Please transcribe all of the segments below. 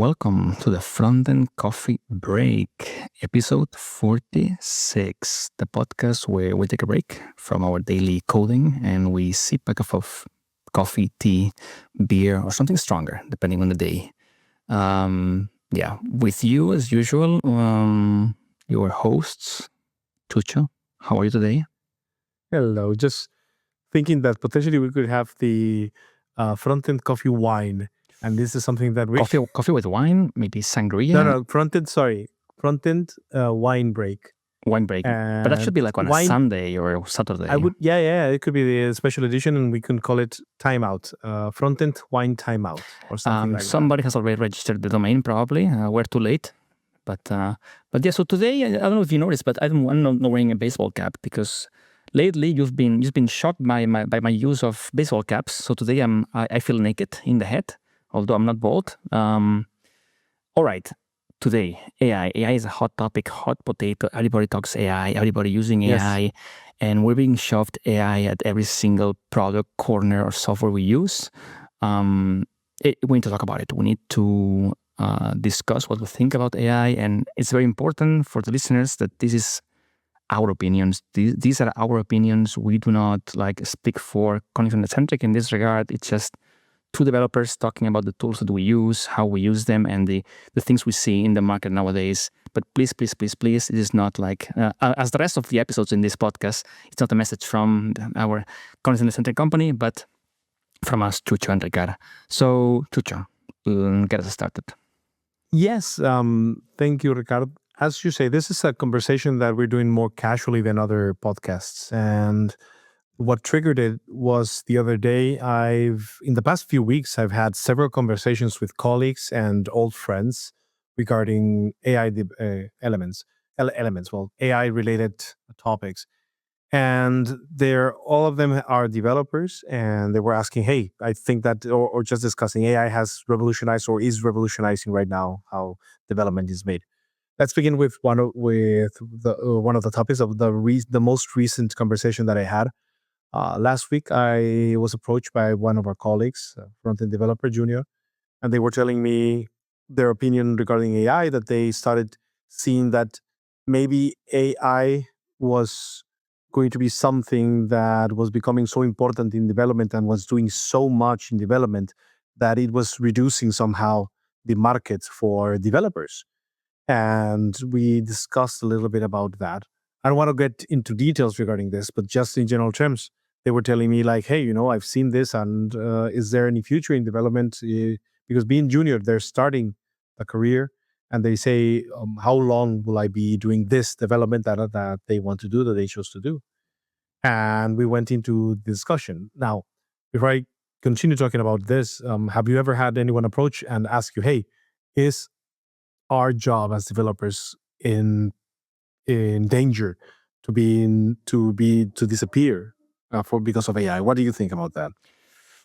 welcome to the Frontend Coffee Break, episode 46, the podcast where we take a break from our daily coding and we sip a cup of coffee, tea, beer, or something stronger, depending on the day. With you as usual, your hosts, Tucho. How are you today? Hello. Just thinking that potentially we could have the Frontend Coffee Wine. And this is something that we... Coffee with wine, maybe sangria? No, Frontend Wine Break. Wine break. But that should be like on a Sunday or Saturday. It could be the special edition and we can call it Timeout. Frontend Wine Timeout or something like that. Somebody has already registered the domain probably. We're too late. But yeah, so today, I don't know if you noticed, but I'm not wearing a baseball cap because lately you've been shocked by my use of baseball caps. So today I feel naked in the head, although I'm not bald. All right. Today, AI. AI is a hot topic, hot potato. Everybody talks AI, everybody using AI. And we're being shoved AI at every single product, corner, or software we use. We need to talk about it. We need to discuss what we think about AI. And it's very important for the listeners that this is our opinions. These are our opinions. We do not speak for content-centric in this regard. It's just two developers talking about the tools that we use, how we use them, and the things we see in the market nowadays. But please, it is not as the rest of the episodes in this podcast, it's not a message from our content-centric company, but from us, Chucho and Ricardo. So, Chucho, get us started. Yes, thank you, Ricardo. As you say, this is a conversation that we're doing more casually than other podcasts. And what triggered it was the other day, in the past few weeks, I've had several conversations with colleagues and old friends regarding AI elements, AI-related topics. And all of them are developers, and they were asking, hey, I think that, or just discussing AI has revolutionized or is revolutionizing right now how development is made. Let's begin with one of the topics of the most recent conversation that I had. Last week, I was approached by one of our colleagues, Frontend Developer Junior, and they were telling me their opinion regarding AI, that they started seeing that maybe AI was going to be something that was becoming so important in development and was doing so much in development that it was reducing somehow the market for developers. And we discussed a little bit about that. I don't want to get into details regarding this, but just in general terms, they were telling me hey, I've seen this, and is there any future in development? Because being junior, they're starting a career, and they say, how long will I be doing this development that they want to do, that they chose to do? And we went into discussion. Now, before I continue talking about this, have you ever had anyone approach and ask you, hey, is our job as developers in danger to disappear because of AI? What do you think about that?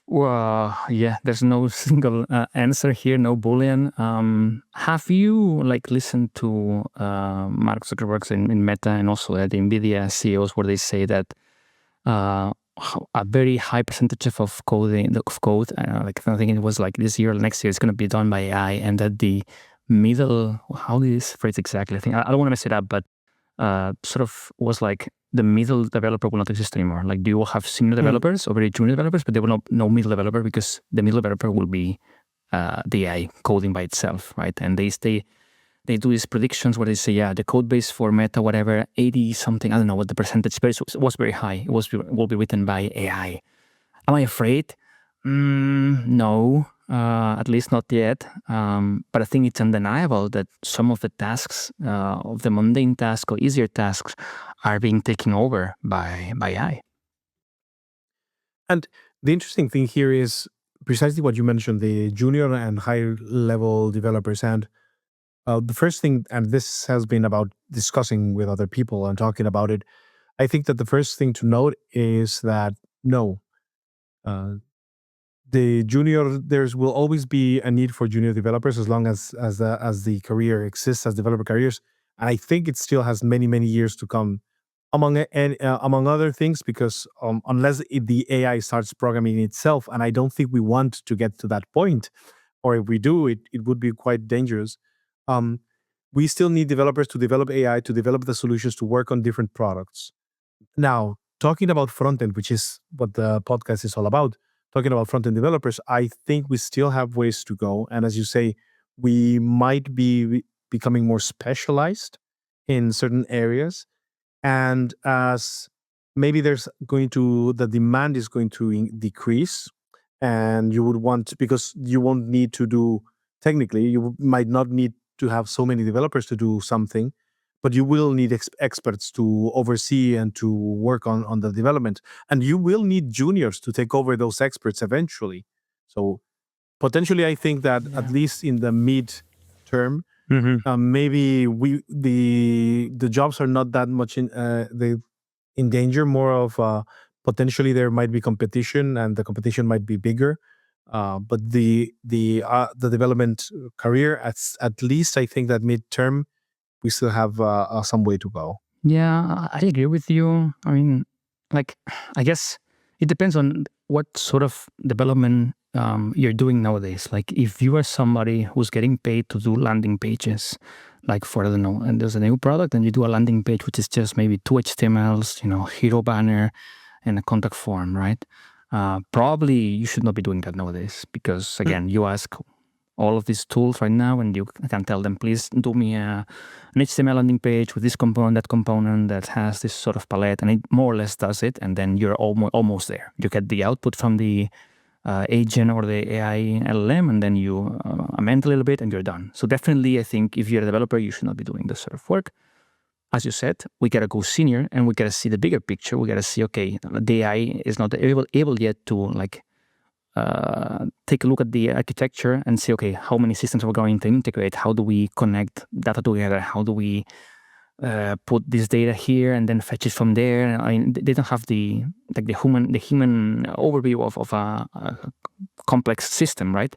Well, yeah, there's no single answer here, no Boolean. Have you listened to Mark Zuckerberg in Meta and also the NVIDIA CEOs where they say that a very high percentage of code, I think it was this year or next year, it's going to be done by AI, and that the middle, how do you phrase exactly? I think I don't want to mess it up, but sort of was the middle developer will not exist anymore. You will have senior developers or very junior developers, but there will no middle developer, because the middle developer will be the AI coding by itself, right? And they do these predictions where they say, the code base for Meta, whatever, 80 something, I don't know what the percentage, but it was very high. It will be written by AI. Am I afraid? No, at least not yet. But I think it's undeniable that some of the tasks, of the mundane tasks or easier tasks, are being taken over by AI. And the interesting thing here is precisely what you mentioned, the junior and higher level developers. And the first thing, and this has been about discussing with other people and talking about it, I think that the first thing to note is that no, the junior, there will always be a need for junior developers as long as the career exists as developer careers. And I think it still has many, many years to come, among other things, because unless the AI starts programming itself, and I don't think we want to get to that point, or if we do, it would be quite dangerous. Um, we still need developers to develop AI, to develop the solutions to work on different products. Now, talking about frontend, which is what the podcast is all about, talking about frontend developers, I think we still have ways to go. And as you say, we might be becoming more specialized in certain areas. And as maybe the demand is going to decrease, and you would want, because you won't need to do, technically, you might not need to have so many developers to do something, but you will need experts to oversee and to work on the development. And you will need juniors to take over those experts eventually. So potentially, I think that at Yeah. least in the mid term, Hmm. maybe the jobs are not that much in danger. More of potentially there might be competition, and the competition might be bigger. But the development career, at least I think that midterm we still have some way to go. Yeah, I agree with you. I mean, like, I guess it depends on what sort of development you're doing nowadays. Like, if you are somebody who's getting paid to do landing pages, like for, I don't know, and there's a new product and you do a landing page, which is just maybe two HTMLs, hero banner and a contact form, right? Probably you should not be doing that nowadays because, again, you ask all of these tools right now, and you can tell them, please do me an HTML landing page with this component, that component that has this sort of palette, and it more or less does it, and then you're almost there. You get the output from the agent or the AI LLM, and then you amend a little bit, and you're done. So definitely, I think if you're a developer, you should not be doing this sort of work. As you said, we gotta go senior, and we gotta see the bigger picture. We gotta see, okay, the AI is not able yet to take a look at the architecture and say, okay, how many systems we're going to integrate? How do we connect data together? How do we put this data here and then fetch it from there? I mean, they don't have the human overview of a complex system, right?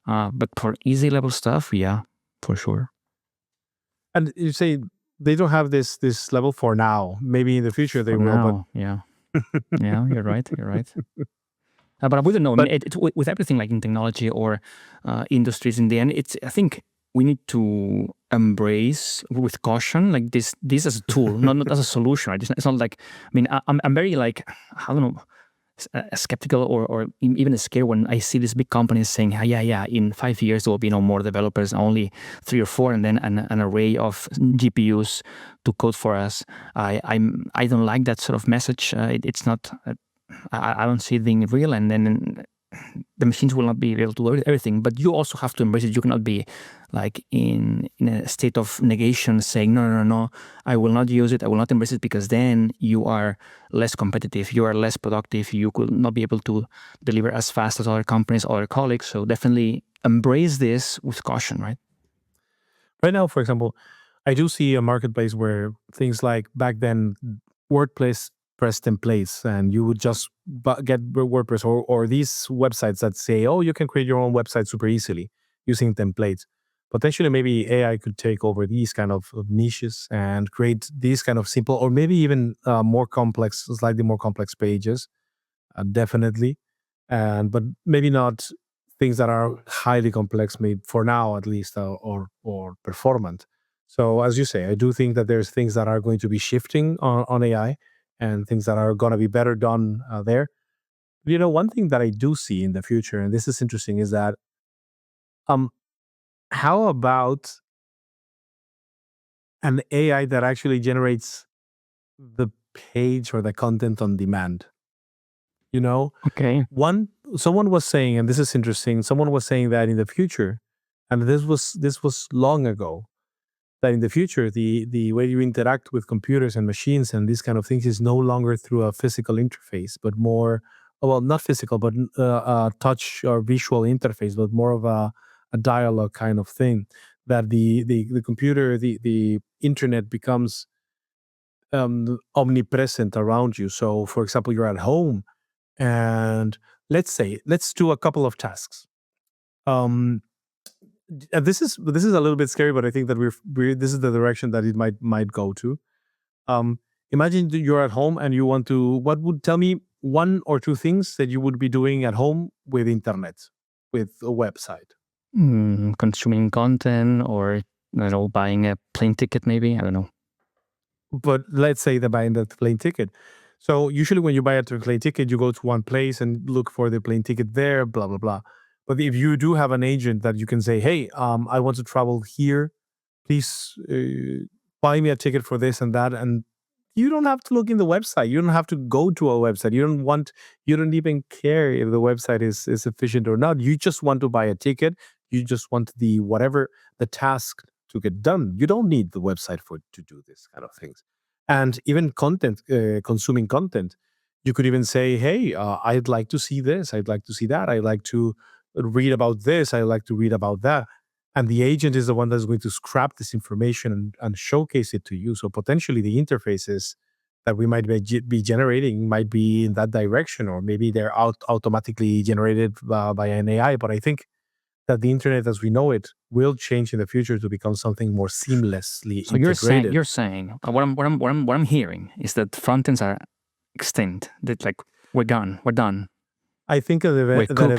But for easy level stuff, yeah, for sure. And you say they don't have this level for now. Maybe in the future they For will, but now, yeah, yeah, you're right. You're right. But we don't know. I mean, but with everything like in technology or industries, in the end, I think we need to embrace with caution, like this as a tool, not as a solution. Right? It's not like, I mean, I'm very like, I don't know, skeptical or even scared when I see these big companies saying, yeah, in 5 years there will be no more developers, only 3 or 4, and then an array of GPUs to code for us. I don't like that sort of message. It's not. I don't see it being real, and then the machines will not be able to do everything. But you also have to embrace it. You cannot be like in a state of negation, saying no, I will not use it, I will not embrace it, because then you are less competitive, you are less productive, you could not be able to deliver as fast as other companies, other colleagues. So definitely embrace this with caution, right? right now, for example, I do see a marketplace where things like back then WordPress press templates, and you would just get WordPress or these websites that say, oh, you can create your own website super easily using templates. Potentially, maybe AI could take over these kind of niches and create these kind of simple, or maybe even more complex, slightly more complex pages. Definitely, and but maybe not things that are highly complex, made for now at least, or performant. So as you say, I do think that there's things that are going to be shifting on AI, and things that are going to be better done there. One thing that I do see in the future, and this is interesting, is that um, how about an AI that actually generates the page or the content on demand? You know, Okay. One someone was saying, and this is interesting, someone was saying that in the future, and this was long ago, that in the future the way you interact with computers and machines and these kind of things is no longer through a physical interface, but more, well, not physical, but a touch or visual interface, but more of a dialogue kind of thing. That the computer, the internet becomes omnipresent around you. So, for example, you're at home, and let's do a couple of tasks. Um, and this is a little bit scary, but I think that this is the direction that it might go to. Um, Imagine that you're at home and you want to. What would tell me one or two things that you would be doing at home with internet, with a website? Consuming content, or buying a plane ticket, maybe. I don't know. But let's say they're buying the plane ticket. So usually when you buy a plane ticket, you go to one place and look for the plane ticket there, blah, blah, blah. But if you do have an agent that you can say, hey, I want to travel here, please buy me a ticket for this and that. And you don't have to look in the website. You don't have to go to a website. You don't even care if the website is efficient or not. You just want to buy a ticket. You just want the task to get done. You don't need the website to do this kind of things. And even consuming content, you could even say, hey, I'd like to see this. I'd like to see that. I'd like to read about this. I'd like to read about that. And the agent is the one that's going to scrap this information and showcase it to you. So potentially the interfaces that we might be generating might be in that direction, or maybe they're automatically generated by an AI. But I think that the internet as we know it will change in the future to become something more seamlessly So integrated. you're saying what I'm hearing is that frontends are extinct. That like we're gone. We're done. I think We're that cooked.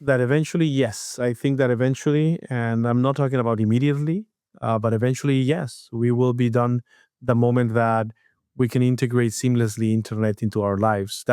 eventually, yes. I think that eventually, and I'm not talking about immediately, but eventually, yes, we will be done the moment that we can integrate seamlessly internet into our lives.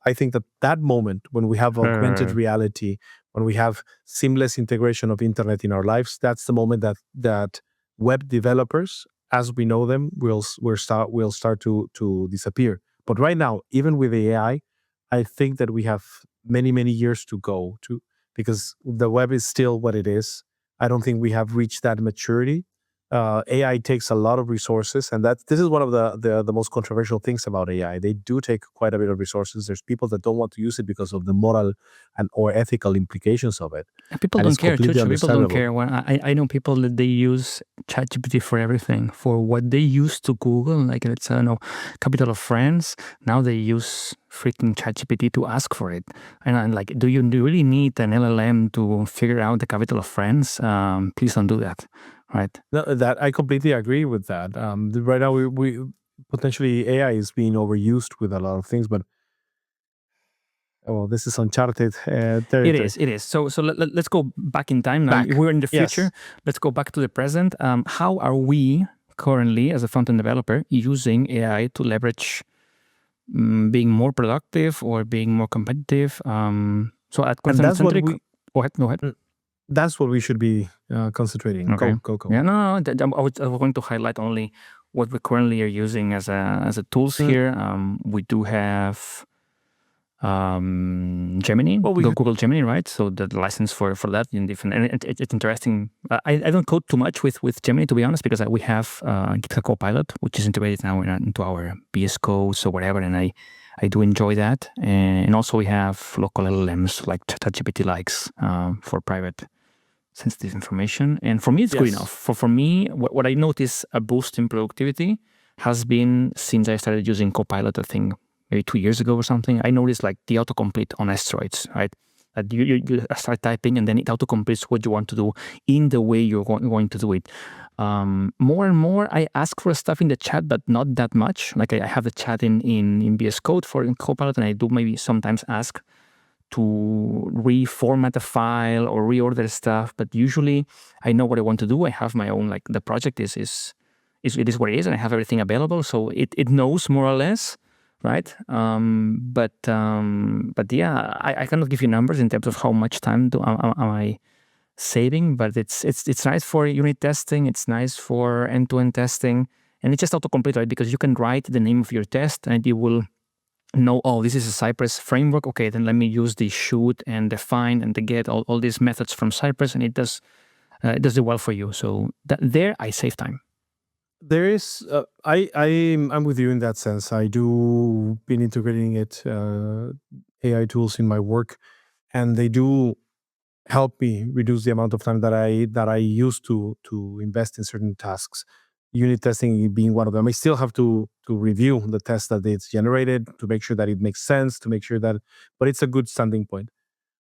I think that moment when we have augmented reality, when we have seamless integration of internet in our lives, that's the moment that web developers, as we know them, will start to disappear. But right now, even with I think that we have many, many years to go to, because the web is still what it is. I don't think we have reached that maturity. AI takes a lot of resources, and this is one of the most controversial things about AI. They do take quite a bit of resources. There's people that don't want to use it because of the moral and or ethical implications of it, People and don't it's care, completely Chucho. People don't understandable. care. When I know people that they use ChatGPT for everything. For what they used to Google, like let's say, I don't know, capital of France. Now they use freaking ChatGPT to ask for it. And I'm like, do you really need an LLM to figure out the capital of France? Please don't do that, right? No, that I completely agree with that. Right now, we potentially AI is being overused with a lot of things, but this is uncharted territory. It is. So let's go back in time. Now Back, we're in the future. yes. Let's go back to the present. How are we currently, as a front-end developer, using AI to leverage being more productive or being more competitive? So at And that's what content-centric, go ahead. that's what we should be concentrating. Okay. Go. Yeah, no, I was going to highlight only what we currently are using as a tools Mm, here. We do have Gemini, Well, we Google Gemini, right? So the license for that in different, and it's interesting. I don't code too much with Gemini, to be honest, because we have GitHub Copilot, which is integrated now into our VS Code, so whatever, and I do enjoy that. And also we have local LLMs like ChatGPT likes for private sensitive information. And for me, it's good yes. enough. For me, what I notice a boost in productivity has been since I started using Copilot, I think maybe 2 years ago or something. I noticed like the autocomplete on asteroids, right? That you start typing and then it autocompletes what you want to do in the way you're going to do it. More and more, I ask for stuff in the chat, but not that much. Like I have the chat in VS Code for Copilot, and I do maybe sometimes ask to reformat a file or reorder stuff, but usually I know what I want to do. I have my own, like the project is it is what it is, and I have everything available, so it knows more or less, right? But yeah, I cannot give you numbers in terms of how much time am I saving, but it's nice for unit testing. It's nice for end-to-end testing, and it's just autocomplete, right? Because you can write the name of your test, and it will know, oh, this is a Cypress framework. Okay, then let me use the shoot and the find and the get, all these methods from Cypress, and it does it well for you. So there I save time. There is. I'm with you in that sense. I do been integrating AI tools in my work, and they do help me reduce the amount of time that I used to invest in certain tasks. Unit testing being one of them. I still have to review the test that it's generated to make sure that it makes sense, to make sure that, but it's a good standing point.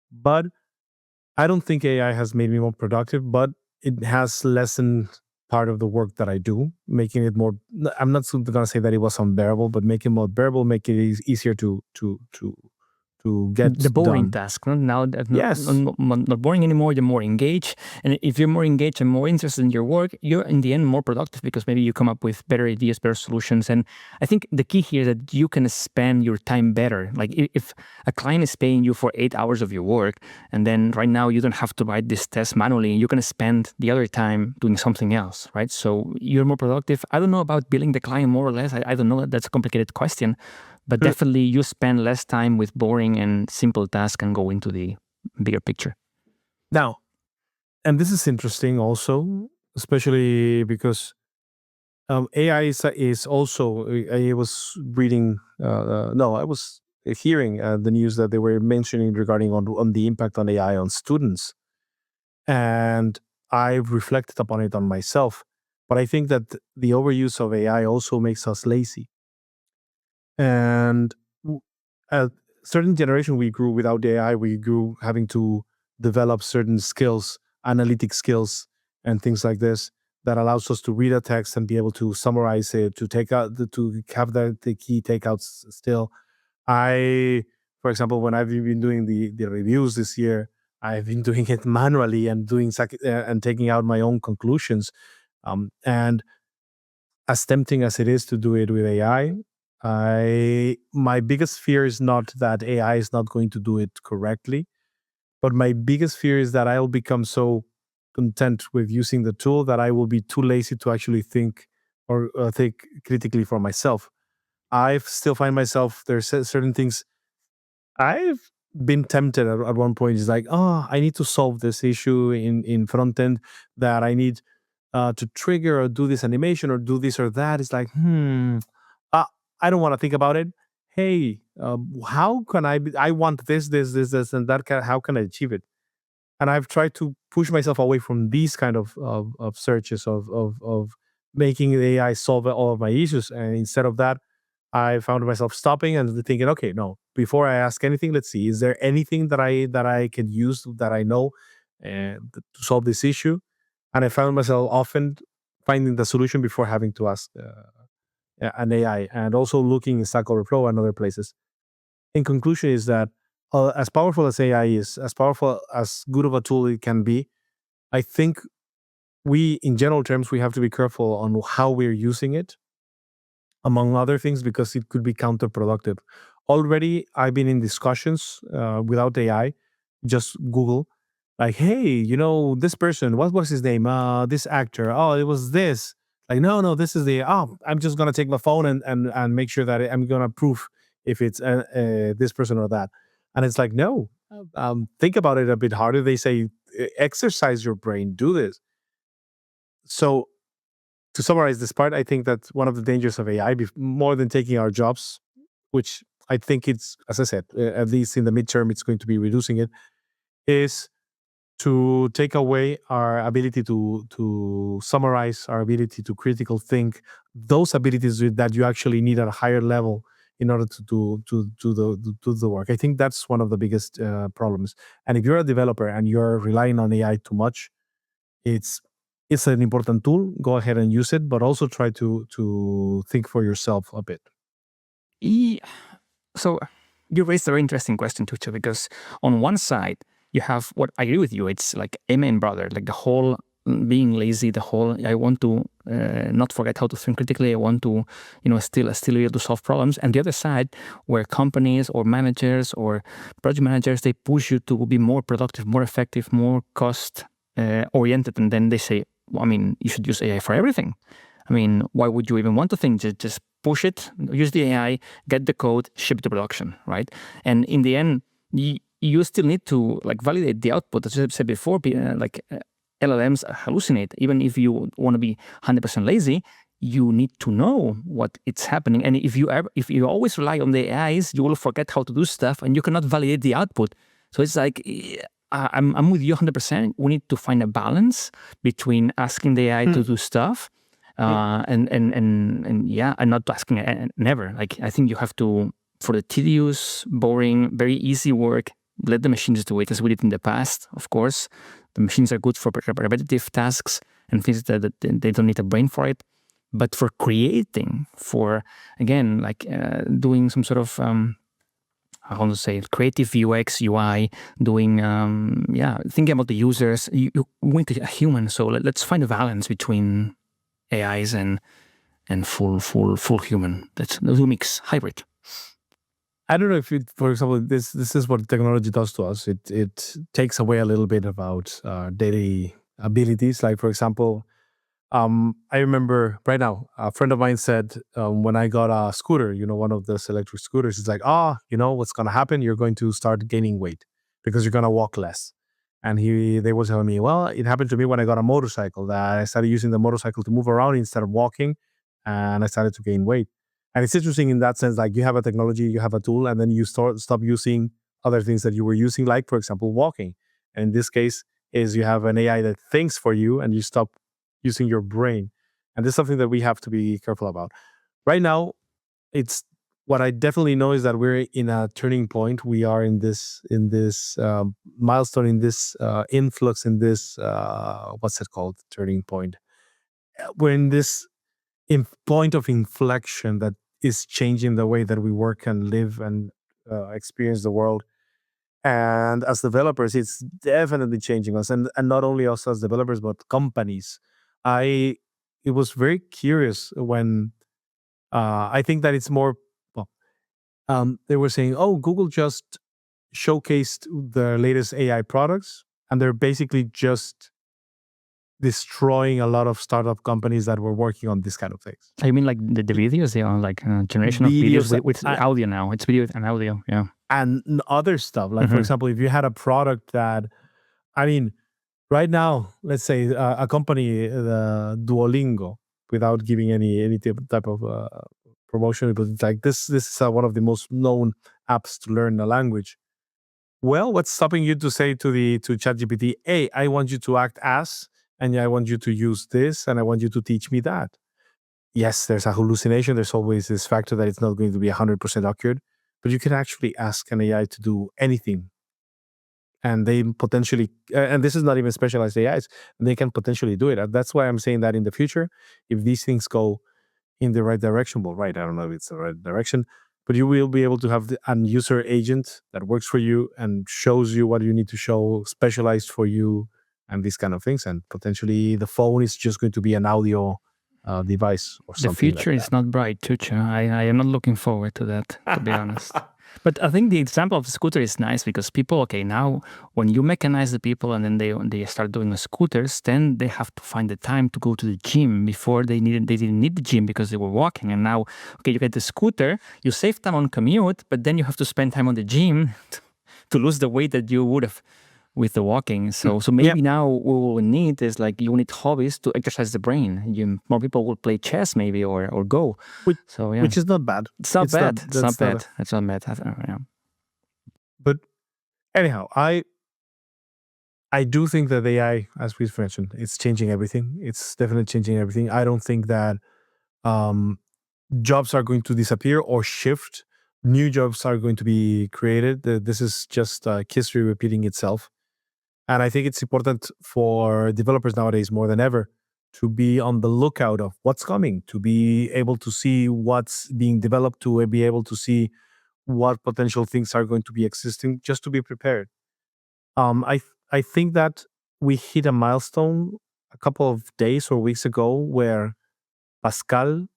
But I don't think AI has made me more productive, but it has lessened part of the work that I do, making it more. I'm not going to say that it was unbearable, but make it more bearable, make it easier to get the boring done. task. Now that Yes. not boring anymore, you're more engaged. And if you're more engaged and more interested in your work, you're in the end more productive because maybe you come up with better ideas, better solutions. And I think the key here is that you can spend your time better. Like if a client is paying you for 8 hours of your work, and then right now you don't have to write this test manually, you're going to spend the other time doing something else, right? So you're more productive. I don't know about billing the client more or less. I don't know. That's a complicated question. But definitely you spend less time with boring and simple tasks and go into the bigger picture. Now, and this is interesting also, especially because AI is also, I was reading, no, I was hearing the news that they were mentioning regarding on the impact on AI on students. And I've reflected upon it on myself. But I think that the overuse of AI also makes us lazy. And at certain generation, we grew without AI. We grew having to develop certain skills, analytic skills, and things like this that allows us to read a text and be able to summarize it, to take out to have the key takeouts still. For example, when I've been doing the reviews this year, I've been doing it manually and and taking out my own conclusions. And as tempting as it is to do it with AI, my biggest fear is not that AI is not going to do it correctly, but my biggest fear is that I'll become so content with using the tool that I will be too lazy to actually think or think critically for myself. I still find myself there's certain things I've been tempted at one point. Is like, oh, I need to solve this issue in front end that I need to trigger or do this animation or do this or that. It's like, uh, I don't want to think about it. Hey, how can I want this, and that. How can I achieve it? And I've tried to push myself away from these kind of searches of making the AI solve all of my issues. And instead of that, I found myself stopping and thinking, okay, no, before I ask anything, let's see, is there anything that I can use that I know to solve this issue? And I found myself often finding the solution before having to ask an AI, and also looking in Stack Overflow and other places. In conclusion, is that as powerful as AI is, as powerful as good of a tool it can be, I think in general terms, we have to be careful on how we're using it, among other things, because it could be counterproductive. Already, I've been in discussions without AI, just Google, like, hey, this person, what was his name? This actor. Oh, it was this. Like, no, this is I'm just going to take my phone and make sure that I'm going to prove if it's this person or that. And it's like, no, think about it a bit harder. They say, exercise your brain, do this. So to summarize this part, I think that one of the dangers of AI, more than taking our jobs, which I think it's, as I said, at least in the midterm, it's going to be reducing it, is to take away our ability to summarize, our ability to critical think, those abilities that you actually need at a higher level in order to do the work. I think that's one of the biggest problems. And if you're a developer and you're relying on AI too much, it's an important tool. Go ahead and use it, but also try to think for yourself a bit. So you raised a very interesting question, Tucho, because on one side, you have what I agree with you. It's like amen, brother. Like the whole being lazy, the whole I want to not forget how to think critically. I want to, still be able to solve problems. And the other side, where companies or managers or project managers, they push you to be more productive, more effective, more cost oriented, and then they say, well, you should use AI for everything. Why would you even want to think? Just push it, use the AI, get the code, ship it to production, right? And in the end, you still need to validate the output. As I said before, LLMs hallucinate. Even if you want to be 100% lazy, you need to know what it's happening. And if you always rely on the AIs, you will forget how to do stuff, and you cannot validate the output. So it's like, I'm with you 100%. We need to find a balance between asking the AI to do stuff and not asking never. I think you have to, for the tedious, boring, very easy work, let the machines do it as we did in the past. Of course, the machines are good for repetitive tasks and things that they don't need a brain for it. But for creating, for again, doing some sort of how to say it, creative UX, UI, doing thinking about the users. You want a human, so let's find a balance between AIs and full human. That's the mix hybrid. I don't know if for example, this is what technology does to us. It takes away a little bit about daily abilities. Like for example, I remember right now, a friend of mine said when I got a scooter, one of those electric scooters, it's like, what's going to happen? You're going to start gaining weight because you're going to walk less. And they were telling me, well, it happened to me when I got a motorcycle, that I started using the motorcycle to move around instead of walking, and I started to gain weight. And it's interesting in that sense, like you have a technology, you have a tool, and then you stop using other things that you were using, like, for example, walking. And in this case, is you have an AI that thinks for you and you stop using your brain. And this is something that we have to be careful about. Right now, it's what I definitely know is that we're in a turning point. We are in this milestone, in this influx, in this what's it called? Turning point. We're in this point of inflection that is changing the way that we work and live and experience the world. And as developers, it's definitely changing us, and not only us as developers, but companies. It was very curious when I think that it's more. Well, they were saying, "Oh, Google just showcased the latest AI products, and they're basically just destroying a lot of startup companies that were working on this kind of things." I mean, like the videos, they are like generation of videos with audio now. It's video and audio, yeah. And other stuff. Like, for example, if you had a product that, I mean, right now, let's say a company, Duolingo, without giving any type of promotion, but it's like this is one of the most known apps to learn a language. Well, what's stopping you to say to ChatGPT, hey, I want you to act as, and I want you to use this, and I want you to teach me that. Yes, there's a hallucination. There's always this factor that it's not going to be 100% accurate, but you can actually ask an AI to do anything. And they potentially, and this is not even specialized AIs, they can potentially do it. And that's why I'm saying that in the future, if these things go in the right direction, well, right, I don't know if it's the right direction, but you will be able to have a user agent that works for you and shows you what you need to show, specialized for you, and these kind of things. And potentially the phone is just going to be an audio device or something. The future like is not bright, Chucho. I am not looking forward to that, to be honest. But I think the example of the scooter is nice because people, okay, now when you mechanize the people and then they start doing the scooters, then they have to find the time to go to the gym. Before they didn't need the gym because they were walking. And now, okay, you get the scooter, you save time on commute, but then you have to spend time on the gym to lose the weight that you would have with the walking. So maybe now what we need is like you need hobbies to exercise the brain. More people will play chess maybe or Go. Which is not bad. It's not bad. It's not bad. It's not bad. Yeah. But anyhow, I do think that AI, as we've mentioned, it's changing everything. It's definitely changing everything. I don't think that jobs are going to disappear or shift. New jobs are going to be created. This is just history repeating itself. And I think it's important for developers nowadays more than ever to be on the lookout of what's coming, to be able to see what's being developed, to be able to see what potential things are going to be existing, just to be prepared. I think that we hit a milestone a couple of days or weeks ago where Pascal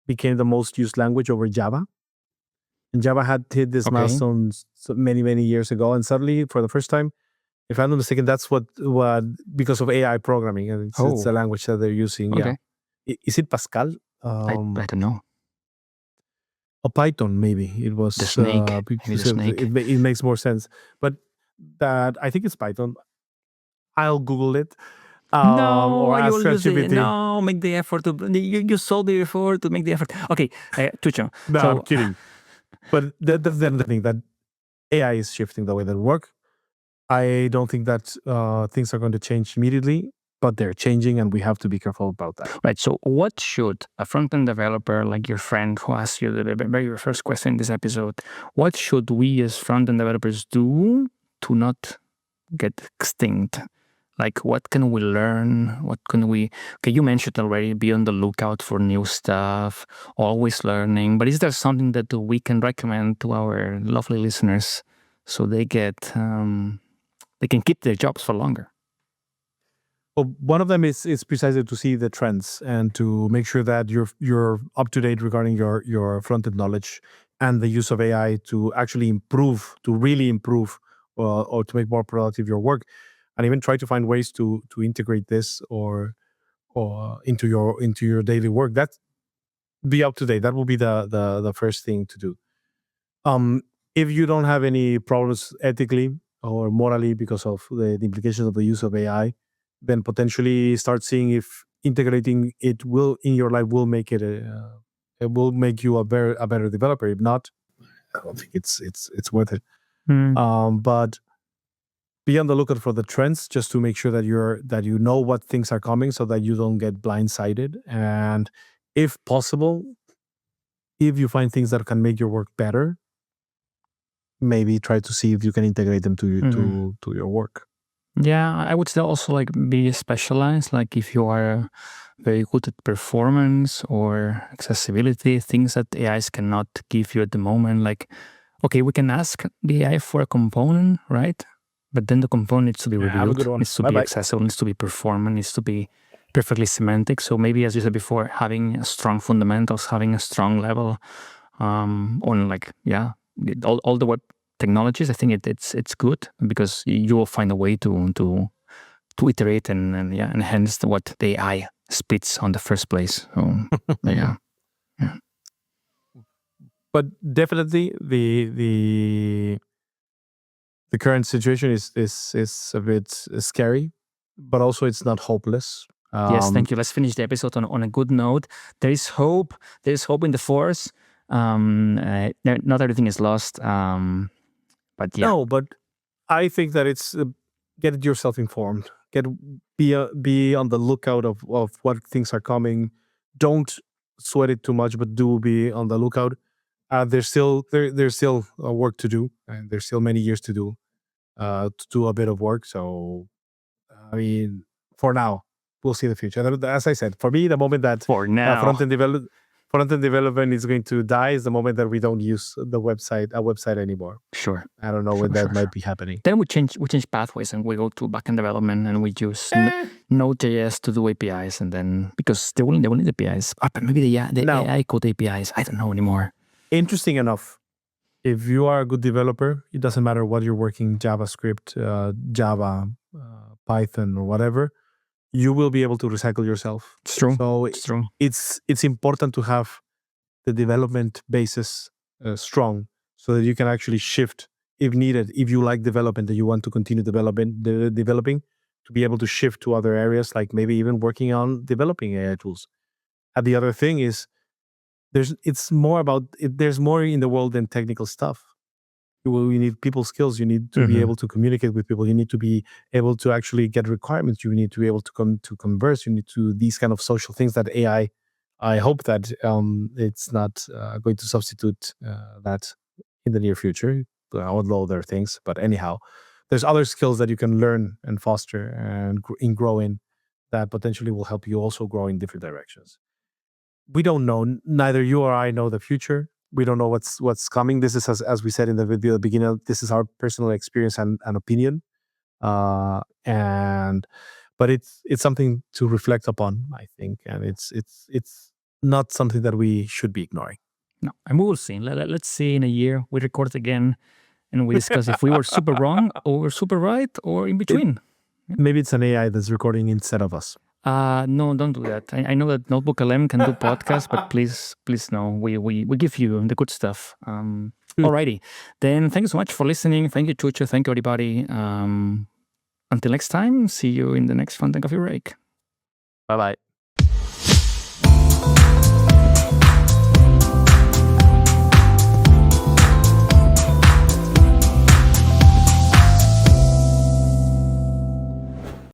became the most used language over Java. And Java had hit this milestone many years ago, and suddenly, for the first time, if I'm not mistaken, that's what because of AI programming, and it's a language that they're using. Okay. Yeah, is it Pascal? I don't know. Or Python, maybe it was the snake. Because it makes more sense, but that I think it's Python. I'll Google it. Or ask ChatGPT. No, make the effort to. You solved it before to make the effort. Okay, Chucho. No, I'm kidding. But that's the thing, that AI is shifting the way that we work. I don't think that things are going to change immediately, but they're changing, and we have to be careful about that. Right. So, what should a front-end developer, like your friend who asked you the very first question in this episode, what should we as front-end developers do to not get extinct? Like, what can we learn? What can we... Okay, you mentioned already, be on the lookout for new stuff, always learning. But is there something that we can recommend to our lovely listeners so they can keep their jobs for longer? Well, one of them is precisely to see the trends and to make sure that you're up to date regarding your front-end knowledge and the use of AI to actually improve, to really improve, or to make more productive your work, and even try to find ways to integrate this or into your daily work. That be up to date. That will be the first thing to do. If you don't have any problems ethically or morally because of the implications of the use of AI, then potentially start seeing if integrating it will in your life will make it will make you a better developer. If not, I don't think it's worth it. But be on the lookout for the trends, just to make sure that you know what things are coming, so that you don't get blindsided. And if possible, if you find things that can make your work better, maybe try to see if you can integrate them to your work. Yeah, I would still also like be specialized. Like if you are very good at performance or accessibility, things that AIs cannot give you at the moment. Like, okay, we can ask the AI for a component, right? But then the component needs to be reviewed, Have a good one. needs to be accessible, needs to be performant, needs to be perfectly semantic. So maybe, as you said before, having strong fundamentals, having a strong level on like, yeah, all the web technologies, I think it's good because you will find a way to iterate and enhance what the AI spits on the first place. So yeah. But definitely the current situation is a bit scary, but also it's not hopeless. Yes, thank you. Let's finish the episode on a good note. There is hope. There is hope in the force. Not everything is lost. But yeah. No, but I think that it's get yourself informed. Be on the lookout of what things are coming. Don't sweat it too much, but do be on the lookout. There's still work to do, and there's still many years to do a bit of work. So, I mean, for now, we'll see the future. As I said, for me, the moment that For now, front-end development is going to die is the moment that we don't use a website anymore. Sure. I don't know when that might be happening. Then we change pathways and we go to backend development and we use Node.js to do APIs, and then because they will need APIs. But maybe the AI code APIs. I don't know anymore. Interesting enough, if you are a good developer, it doesn't matter what you're working, JavaScript, Java, Python, or whatever, you will be able to recycle yourself. It's true. So it's true. It's important to have the development basis strong, so that you can actually shift if needed. If you like development and you want to continue developing, to be able to shift to other areas, like maybe even working on developing AI tools. And the other thing is, there's more in the world than technical stuff. You need people skills. You need to be able to communicate with people. You need to be able to actually get requirements. You need to be able to converse. You need to these kind of social things that AI. I hope that it's not going to substitute that in the near future. Although there are things, but anyhow, there's other skills that you can learn and foster and grow in, that potentially will help you also grow in different directions. We don't know. Neither you or I know the future. We don't know what's coming. This is, as we said in the video at the beginning, this is our personal experience and opinion. But it's something to reflect upon, I think, and it's not something that we should be ignoring. No, and we will see. Let's see in a year. We record again, and we discuss if we were super wrong or super right or in between. Maybe it's an AI that's recording instead of us. No, don't do that. I know that Notebook LM can do podcasts, but please no. We give you the good stuff. Alrighty. Then thank you so much for listening. Thank you, Chucho. Thank you, everybody. Until next time, see you in the next Frontend Coffee Break. Bye-bye.